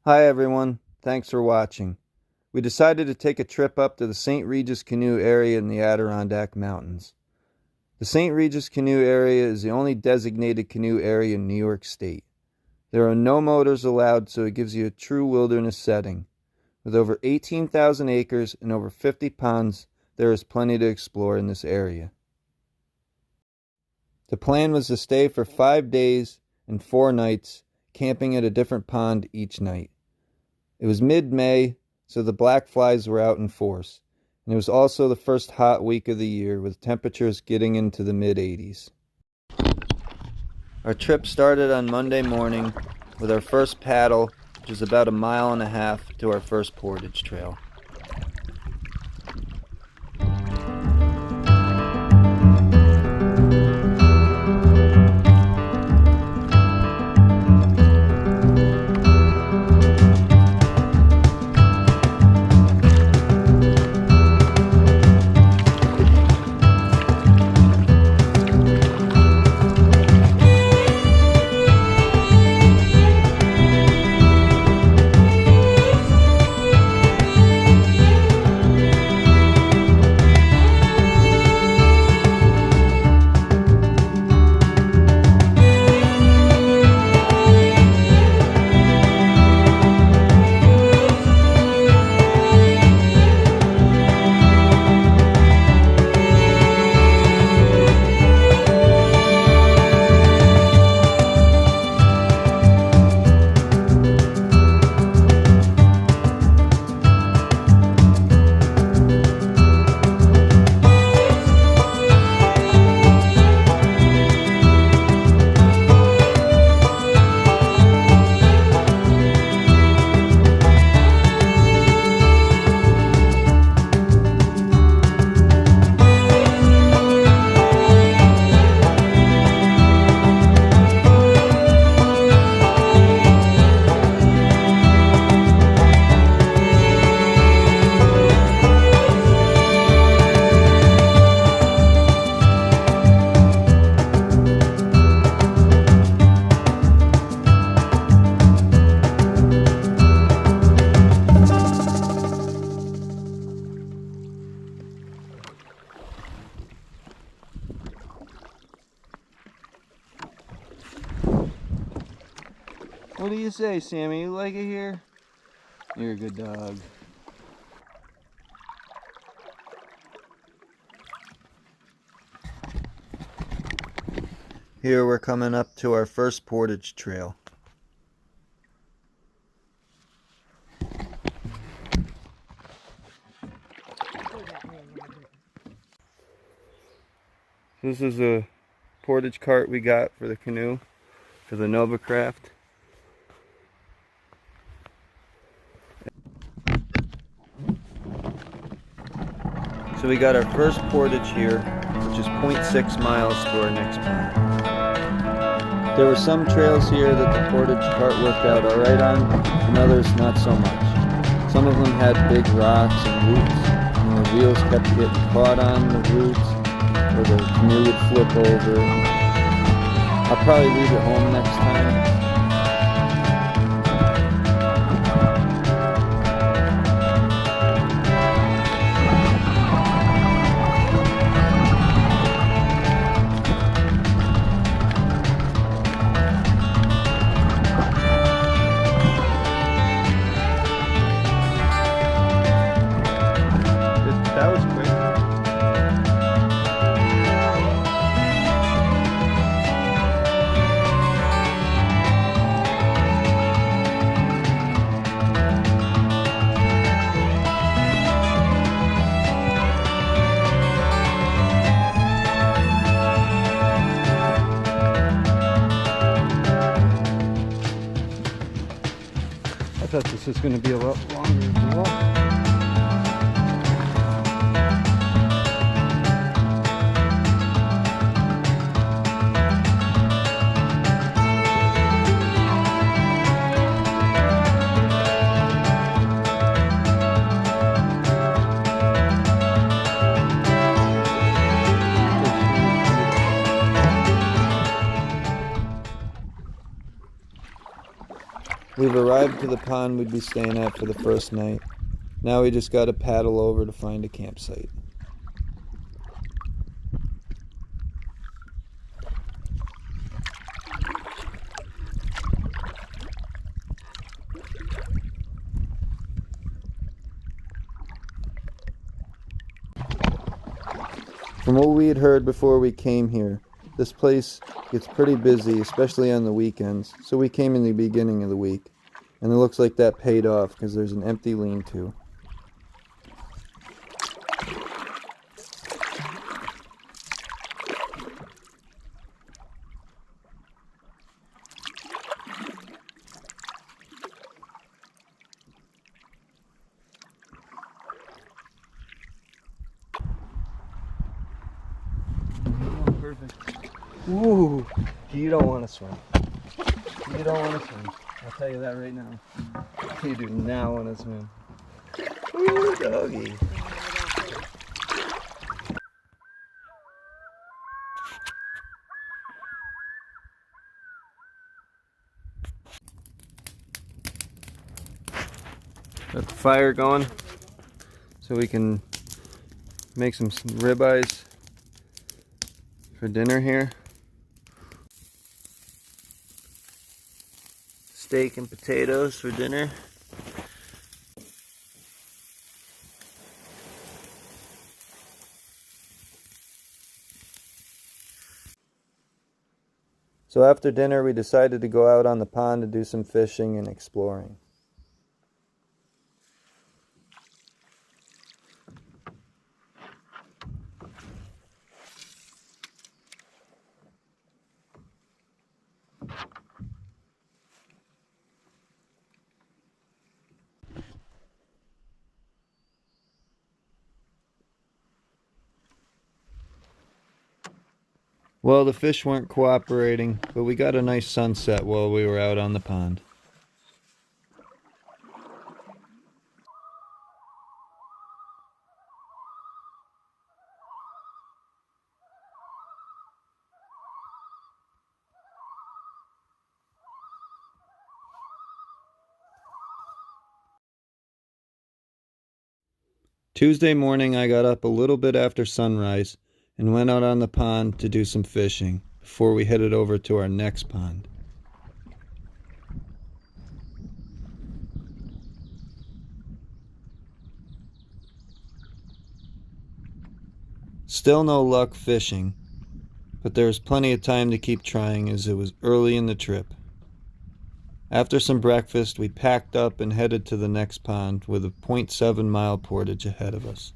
Hi everyone, thanks for watching. We decided to take a trip up to the St. Regis Canoe area in the Adirondack Mountains. The St. Regis Canoe area is the only designated canoe area in New York State. There are no motors allowed, so it gives you a true wilderness setting. With over 18,000 acres and over 50 ponds, there is plenty to explore in this area. The plan was to stay for 5 days and 4 nights, camping at a different pond each night. It was mid-May, so the black flies were out in force, and it was also the first hot week of the year with temperatures getting into the mid-80s. Our trip started on Monday morning with our first paddle, which is about 1.5 miles to our first portage trail. What do you say, Sammy? You like it here? You're a good dog. Here we're coming up to our first portage trail. This is a portage cart we got for the canoe, for the Nova Craft. So we got our first portage here, which is 0.6 miles to our next pond. There were some trails here that the portage cart worked out alright on, and others not so much. Some of them had big rocks and roots, and the wheels kept getting caught on the roots, or the canoe would flip over. I'll probably leave it home next time. That was quick. I thought this was going to be a lot longer to walk. We've arrived to the pond we'd be staying at for the first night. Now we just gotta paddle over to find a campsite. From what we had heard before we came here, this place gets pretty busy, especially on the weekends, so we came in the beginning of the week. And it looks like that paid off because there's an empty lean-to. Perfect. Ooh, you don't want to swim. You don't want to swim. I'll tell you that right now. You do not want to swim. Ooh, doggy. Got the fire going so we can make some ribeyes for dinner here. Steak and potatoes for dinner. So after dinner we decided to go out on the pond to do some fishing and exploring. Well, the fish weren't cooperating, but we got a nice sunset while we were out on the pond. Tuesday morning I got up a little bit after sunrise and went out on the pond to do some fishing before we headed over to our next pond. Still no luck fishing, but there was plenty of time to keep trying as it was early in the trip. After some breakfast, we packed up and headed to the next pond with a 0.7 mile portage ahead of us.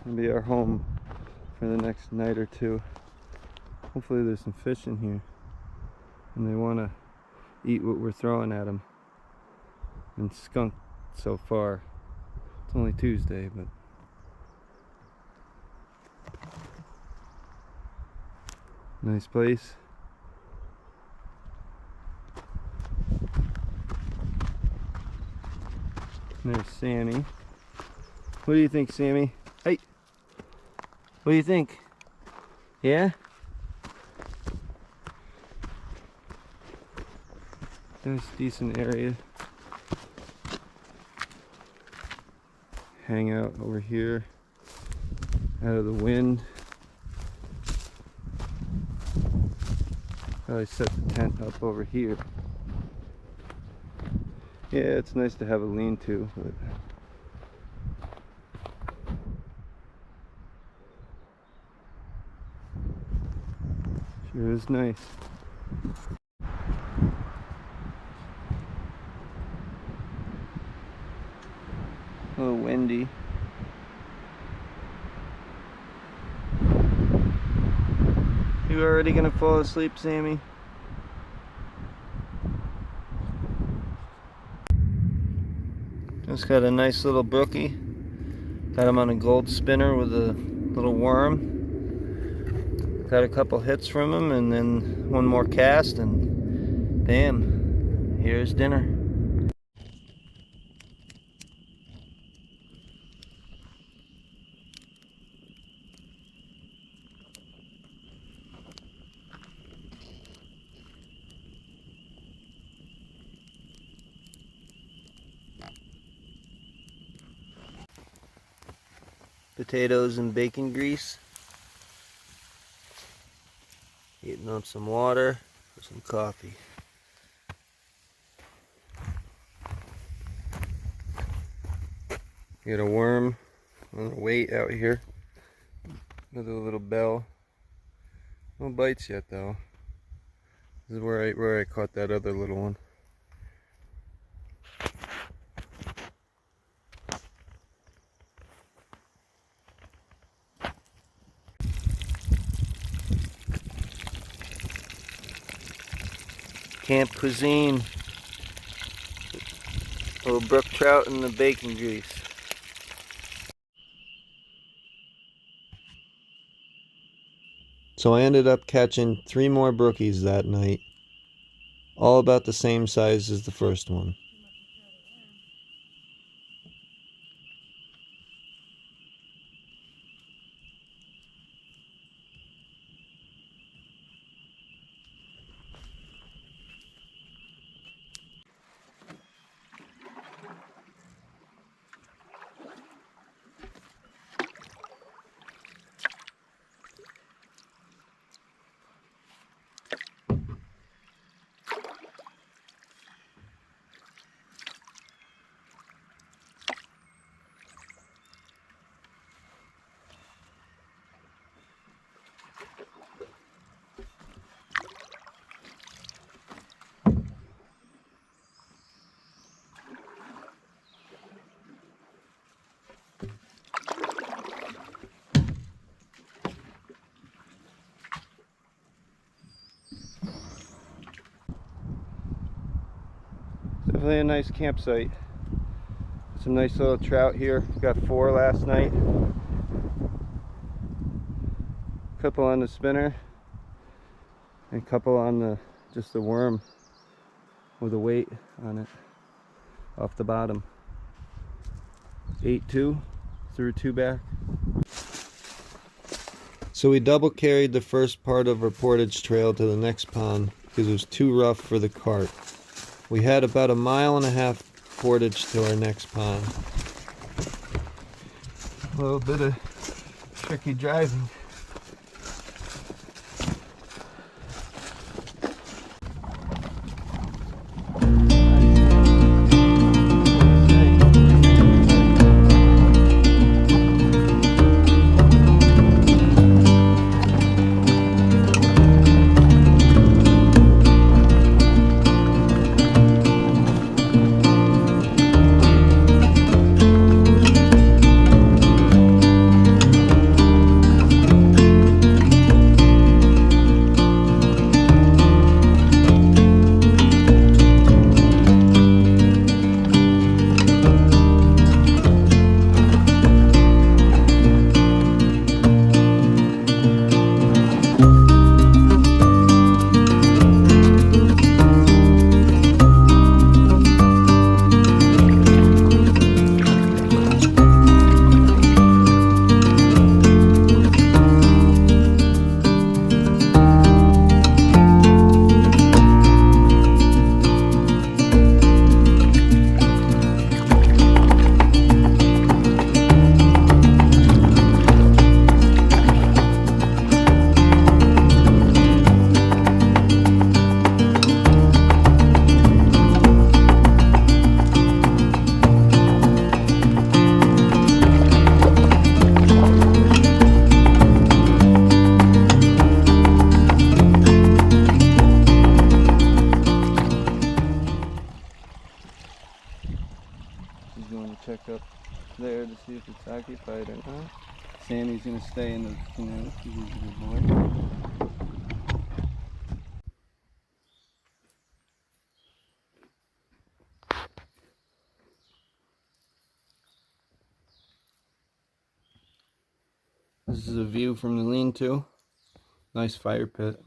Gonna be our home for the next night or two. Hopefully there's some fish in here and they want to eat what we're throwing at them. Been skunked so far. It's only Tuesday, but nice place. There's Sammy. What do you think, Sammy? Hey! What do you think? Yeah? There's a decent area. Hang out over here, out of the wind. Probably set the tent up over here. Yeah, it's nice to have a lean-to, but sure is nice. A little windy. You already gonna fall asleep, Sammy? It's got a nice little brookie. Got him on a gold spinner with a little worm. Got a couple hits from him, and then one more cast, and bam, here's dinner. Potatoes and bacon grease. Heating up some water for some coffee. Got a worm on the weight out here with a little bell. No bites yet though. This is where I caught that other little one. Camp cuisine. Little brook trout and the bacon grease. So I ended up catching 3 more brookies that night, all about the same size as the first one. Definitely a nice campsite. Some nice little trout here. Got 4 last night. A couple on the spinner. And a couple on just the worm with a weight on it off the bottom. 8-2, threw 2 back. So we double carried the first part of our portage trail to the next pond because it was too rough for the cart. We had about 1.5 miles portage to our next pond. A little bit of tricky driving. Check up there to see if it's occupied or not. Sammy's gonna stay in the canoe because he's a good boy. This is a view from the lean-to. Nice fire pit.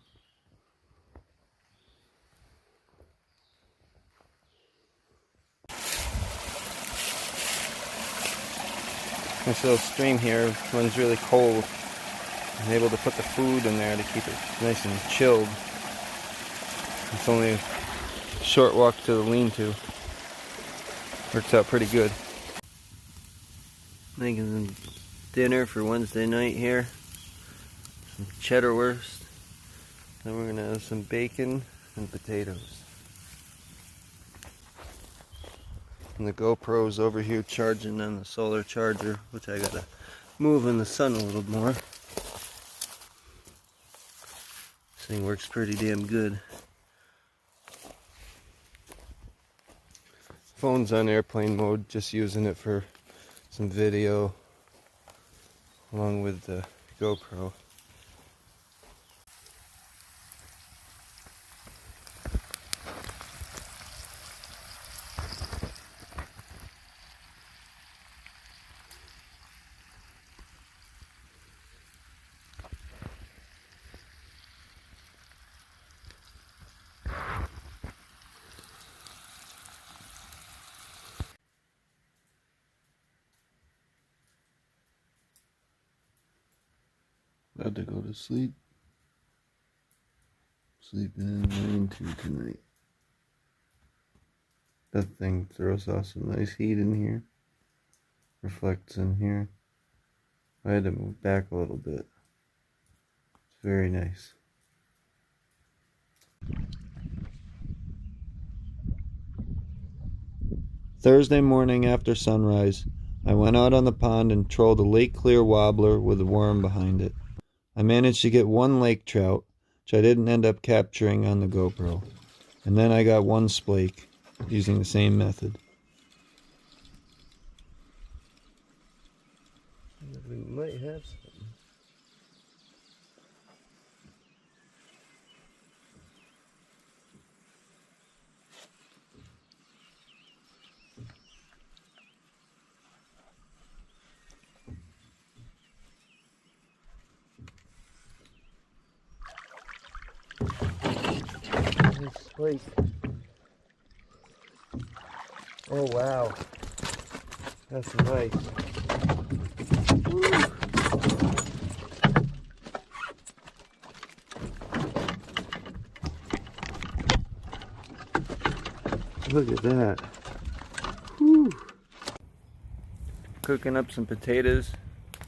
This little stream here runs really cold. I'm able to put the food in there to keep it nice and chilled. It's only a short walk to the lean-to. Works out pretty good. Making some dinner for Wednesday night here. Some cheddar wurst. Then we're gonna have some bacon and potatoes. And the GoPro's over here charging on the solar charger, which I gotta move in the sun a little more. This thing works pretty damn good. Phone's on airplane mode, just using it for some video along with the GoPro. About to go to sleep. Sleeping in the lean-to tonight. That thing throws off some nice heat in here. Reflects in here. I had to move back a little bit. It's very nice. Thursday morning after sunrise, I went out on the pond and trolled a lake clear wobbler with a worm behind it. I managed to get one lake trout, which I didn't end up capturing on the GoPro. And then I got one splake, using the same method. We might have something. Splake. Oh wow, that's nice. Woo. Look at that. Woo. Cooking up some potatoes,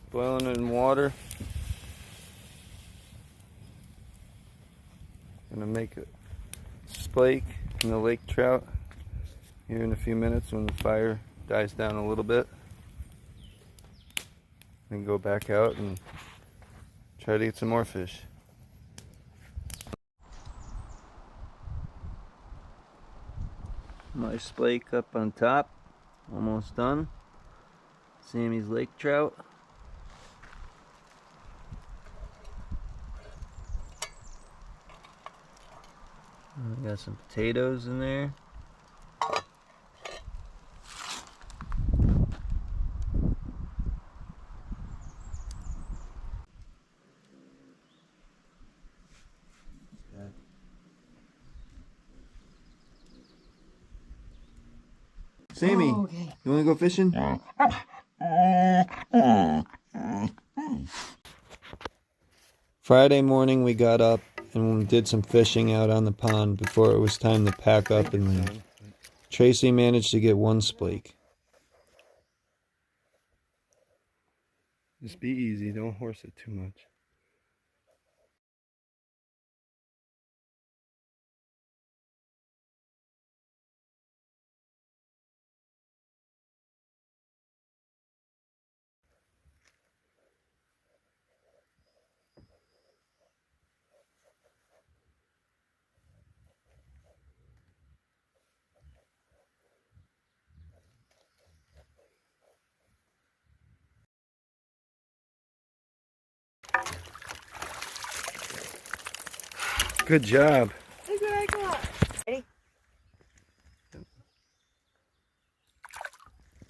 boiling it in water. Gonna make a splake and the lake trout here in a few minutes when the fire dies down a little bit. Then go back out and try to get some more fish. My splake up on top, almost done. Sammy's lake trout. I got some potatoes in there. Sammy, okay. You want to go fishing? Friday morning we got up and did some fishing out on the pond before it was time to pack up and leave. Tracy managed to get one splake. Just be easy, don't horse it too much. Good job. Look what I got. Ready?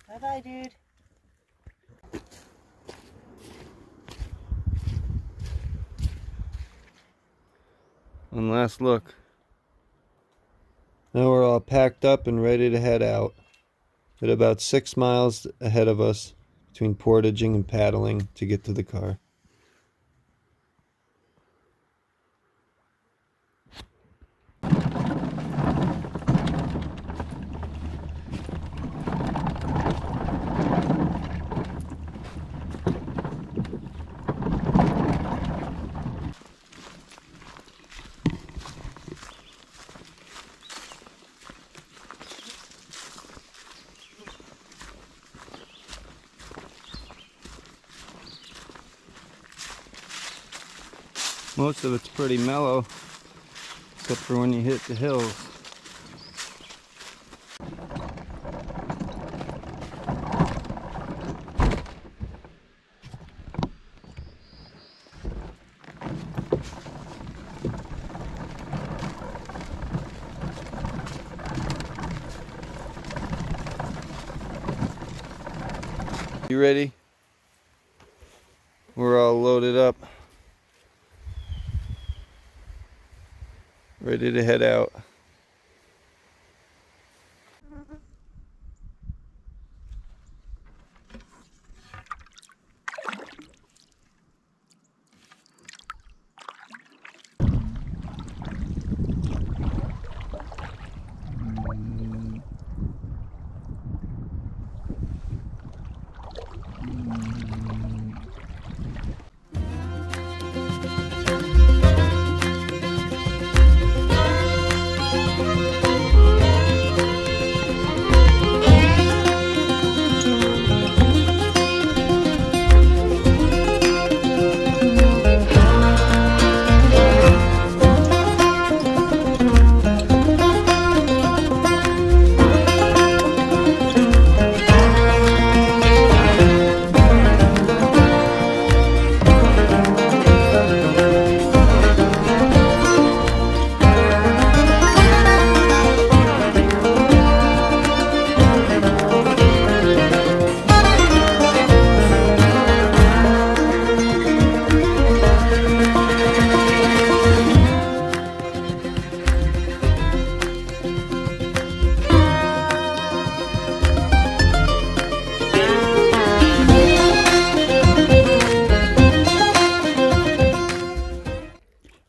Bye-bye, dude. One last look. Now we're all packed up and ready to head out. At about 6 miles ahead of us, between portaging and paddling to get to the car. Most of it's pretty mellow, except for when you hit the hills. You ready? We're all loaded up. Ready to head out.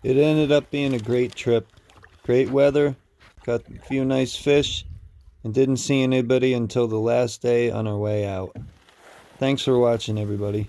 It ended up being a great trip. Great weather, got a few nice fish, and didn't see anybody until the last day on our way out. Thanks for watching, everybody.